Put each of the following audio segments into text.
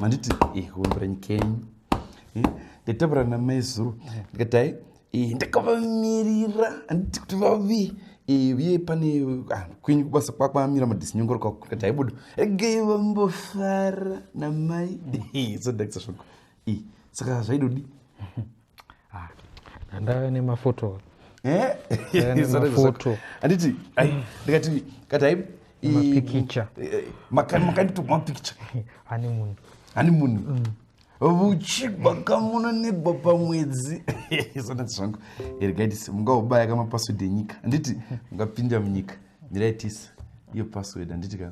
handiti kuombera nyikenyu ndatabura namai zuro ndikati ndakavamirira handiti kuti vavi uye pane kwenyu kubasa kwakwamira madhisinyongoro kwako ndikati haibudo regei vambofara namai sodakisa shoko saka zvaidodi ndava nemafoto handiti ndikati kati mapikicha makanditogwa mapikicha honeymoon vuchigwa kamuna negwa pamwedzi sonati zvangu regaiti mungaubaya kamapasword enyika handiti mungapinda munyika ndiraitisa iyo password handiti ka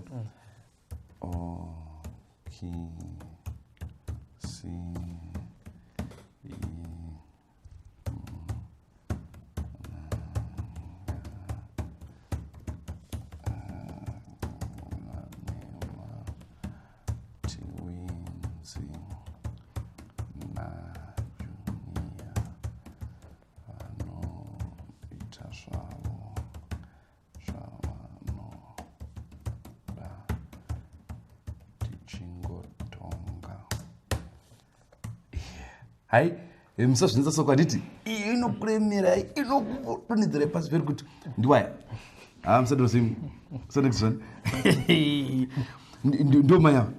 hai musazvinetsa soko handiti iyo inokuremera inokudonhedzera pasi peri kuti ndiwaya musadozvani ndo mayava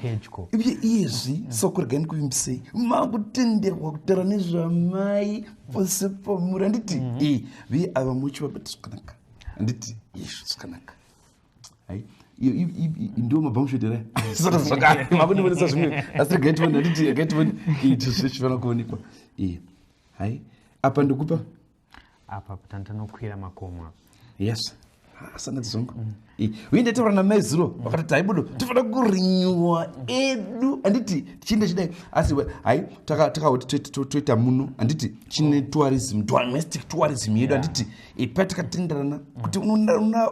pedyo iyezvi soko regai ndikuvimbisei makutenderwa kutaura nezvamai pose pamuri handiti viye ava muchi vabata zvakanaka handiti izvo zvakanaka hai ndo mabhamushotera makundibonesa zvimwe asi regaitioni handiti regaitioni zvichifana kuonekwa hai apa ndikupa apa tandanokwira makomo yes sanati zvongo uye ndaitaura namai zuro vakati haibudo tofana kurinyuwa edu handiti tichienda chidai asi hai takauti toita muno handiti chine tourism domestic tourism yedu handiti patakatenderana kuti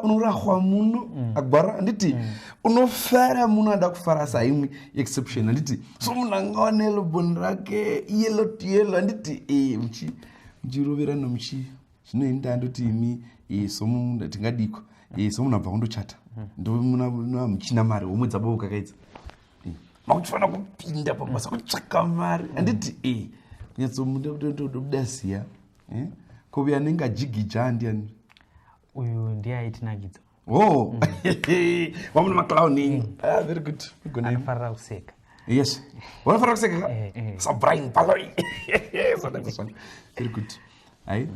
unorahwa muno agwara handiti unofara muno anda kufara asi haimwe exception handiti so munhu angawana elobhoni rake yellow to yellow handiti muchiroverana zvinoenda andoti imi somunhu tingadiko somunhu abva kundochata ndomuna muchina mari homwe dzabauka kaidza makutifana kupinda pabasa kutsvaka mari handiti kunyatsomuda ziya kovi anenge ajigija andiani uyu ndiye aitinagidza wamuna maclown enyu very good anofarira kuseka yes wanofarira kuseka sabrian paloi very good hai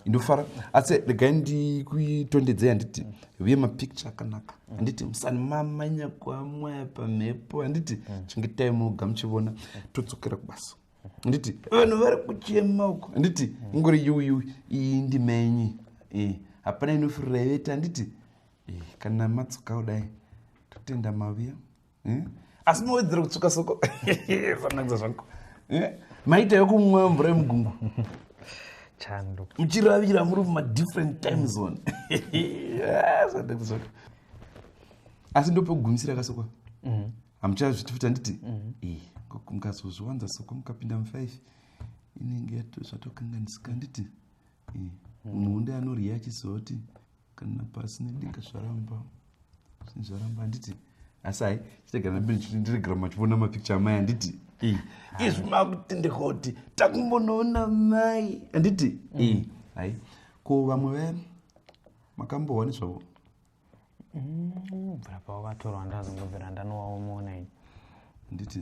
indofara asi regai ndikuitondedzei handiti uye mapicture akanaka handiti musani mamanya kwamwaya pamhepo handiti chengetai munoga muchiona todzokera kubasa handiti vanhu vari kuchemaoko handiti ingori yuyu iyi ndimenyi hapana inofiriraiveta handiti kana matsoka kudai totenda maviya asi mawedzera kutsuka soko fanakisa zvangu maita yokumwa mvura yemugungu chando muchiravira muri mumadifferent time zone asi ndopekugumisira kasokwa hamuchazvitifuta handiti mukazozviwanza soko mukapinda mu5 inenge zvatokanganisika handiti munhu anorya achizoti kana pasine dinga zvaramba handiti asi hai chitegara ndiregera machiona mapicture amai handiti izvi makutenderwa kuti takumbonoona mai handiti hai ko vamwe vaye makambohwani zvavo bvira pavakatorwa ndazongobvira ndanovaomonai handiti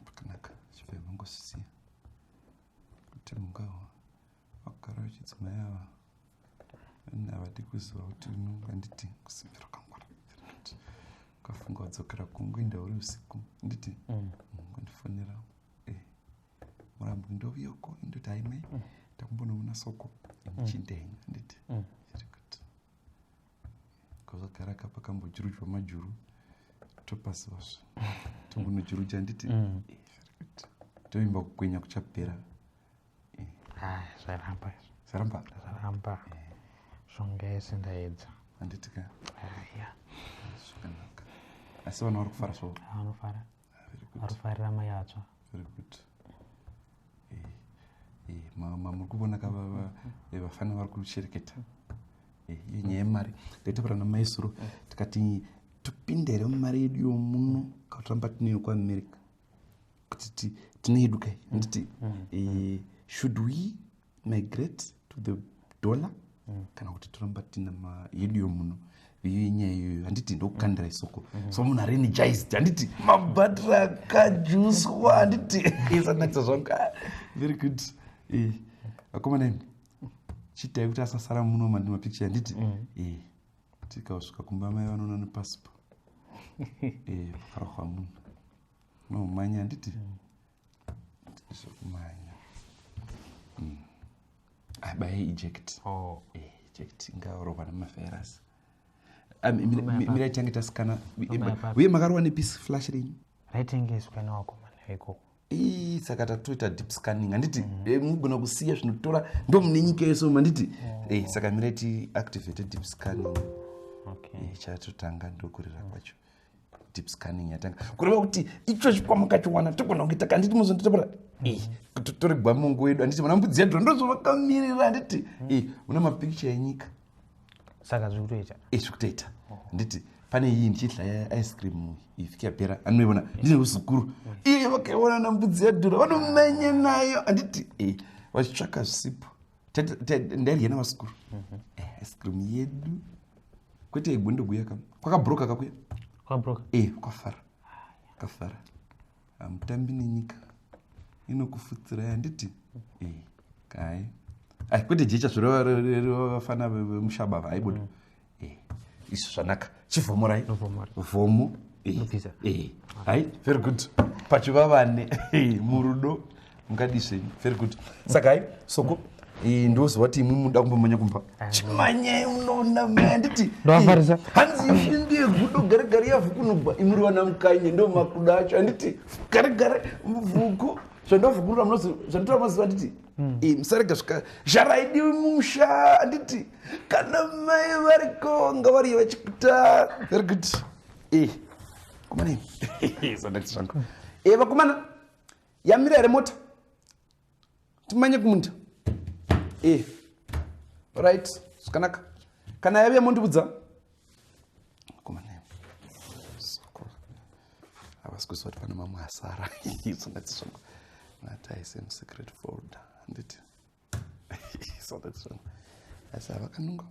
pakanaka chifai vangosisiya kuti mungawa vakagara vachidzimai ava havadi kuziva kuti handiti kusimbira kangwara ukafunga wadzokera kungoenda uri usiku handiti ngondifonera murambo ndoviyoko indoti haimai takumbonomuna soko muchindenyu handiti chiri kuti kozogara kapa kambojuruchwa majuru topasivazvo tombonojurucha handiti toimba kugwinya kuchapera zvaramba zvongaese ndaedza handiti ka zvakanaka asi vanhu vari kufara zvavo varikufarira mai atsva very good muri kuvona vafana vari kushereketa iyo nyaya yemari ndaitapara namaisuro tikati topindere mumaredio muno kautamba tineyo kuamerica kuti tine hedu kai handiti should we migrate to the dollar kana kuti toramba tina mayedu muno iyo inyaya iyoyo handiti ndokukandira isoko so munhu ari energized handiti mabhatiri akajuswa handiti isanakisa zvangu very good akomana imi chiitai kuti asasara muno mandimapicture handiti tikausvika kumba mai vanoona nepasipo pakarahwa munhu nomanya handiti zvokumanya abaye eject ingarohwa nemavirus mirai tange tasikana uye makarohwa nepisi flash rini raitengeswa newakomana ikoko saka tatoita deep scanning handiti mugona kusiya zvinotora ndo mune nyika yeso handiti saka mirai tiactivate deep scanning chatotanga ndokurira kwacho deep scanning yatanga kureva kuti icho chikwama kachiwana togona kuita kanditi muzonditopora tori gwamungu wedu handiti mana mbudzi yadhura ndozvavakamirira handiti una mapicture enyika saka zvikutoita zvikutoita handiti pane iyi ndichidla ice cream ifiki yapera anoivona ndine uzukuru vakaiona nambudzi yadhura vanomenya nayo handiti vachitsvaka zvisipo ndairya navasukuru ice cream yedu kwete igwendoguya kam kwakabhuroka kakuya kwafara kafara hamutambi nenyika inokufutsirai handiti kai kwete jecha zvirovafana vemushaba aibuda izvo zvanaka chivhomorai vhomo hai very good pachivavane murudo mungadizvenyu very good saka hai soko ndoziva kuti imwe muda kumbomanya kumba chimanyai munoona manditi hanzi ifindi yegudo gare yavhukunugwa imuriwa namukanye ndo makuda acho handiti gare vhuku zvandavhukurira zvandotora maziva handiti musarega svika zvaraidiwi musha handiti kana mai variko ngavari vachikuta very good komana zandati zvangu vakomana yamira here mota timanye kumunda right zvakanaka kana yave mondibudza komana soko havasi kuziva kuti pane mamwe asara zandati zvangu nataise musecret folder handiti zandati zvangu asi havakanunga